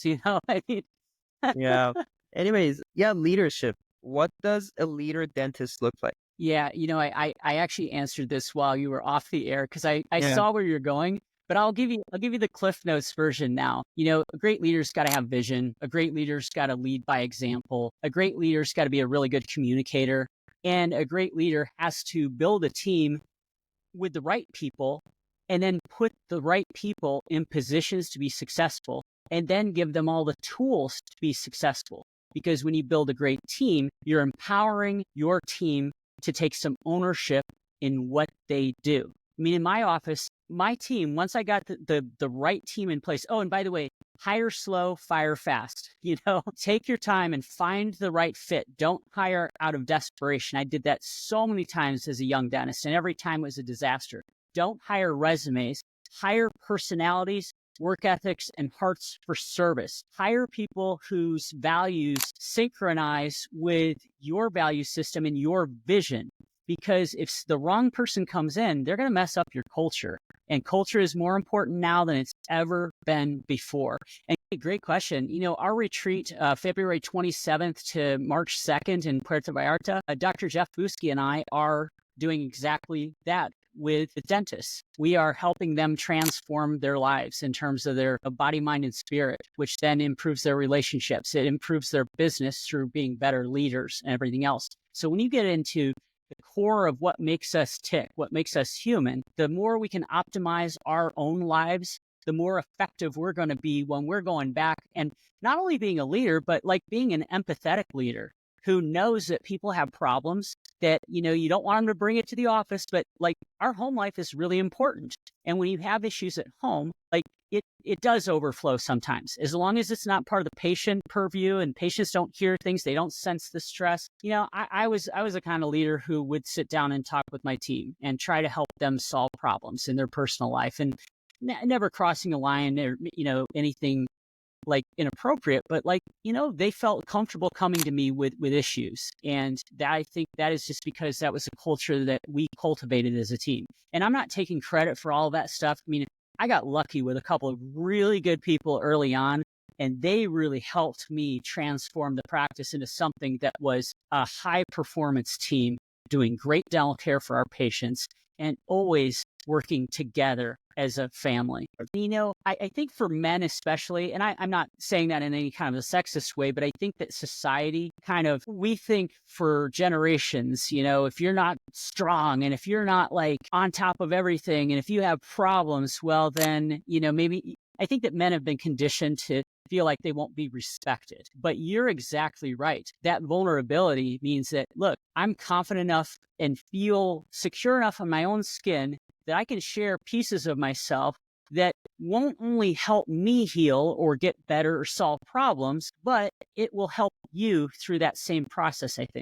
I mean, Yeah. Anyways, yeah, leadership. What does a leader dentist look like? yeah, I actually answered this while you were off the air because I Yeah. saw where you're going, but I'll give you the Cliff Notes version now. A great leader's got to have vision. A great leader's got to lead by example. A great leader's got to be a really good communicator, and a great leader has to build a team with the right people and then put the right people in positions to be successful and then give them all the tools to be successful. Because when you build a great team, you're empowering your team to take some ownership in what they do. I mean, in my office, my team, once I got the right team in place. Oh, and by the way, hire slow, fire fast. Take your time and find the right fit. Don't hire out of desperation. I did that so many times as a young dentist, and every time it was a disaster. Don't hire resumes, hire personalities, work ethics, and hearts for service. Hire people whose values synchronize with your value system and your vision. Because if the wrong person comes in, they're going to mess up your culture. And culture is more important now than it's ever been before. And great question. Our retreat, February 27th to March 2nd in Puerto Vallarta, Dr. Jeff Buski and I are doing exactly that with the dentists. We are helping them transform their lives in terms of their body, mind, and spirit, which then improves their relationships. It improves their business through being better leaders and everything else. So when you get into the core of what makes us tick, what makes us human, the more we can optimize our own lives, the more effective we're going to be when we're going back and not only being a leader, but like being an empathetic leader who knows that people have problems that, you don't want them to bring it to the office, but like our home life is really important. And when you have issues at home, like it does overflow sometimes, as long as it's not part of the patient purview and patients don't hear things, they don't sense the stress. I was a kind of leader who would sit down and talk with my team and try to help them solve problems in their personal life, and never crossing a line or, anything like inappropriate, but like, they felt comfortable coming to me with issues. And that, I think that is just because that was a culture that we cultivated as a team. And I'm not taking credit for all that stuff. I mean, I got lucky with a couple of really good people early on, and they really helped me transform the practice into something that was a high performance team doing great dental care for our patients and always working together as a family. I think for men especially, and I'm not saying that in any kind of a sexist way, but I think that society we think for generations, if you're not strong and if you're not like on top of everything and if you have problems, well, then, maybe I think that men have been conditioned to feel like they won't be respected. But you're exactly right. That vulnerability means that, look, I'm confident enough and feel secure enough in my own skin that I can share pieces of myself that won't only help me heal or get better or solve problems, but it will help you through that same process, I think.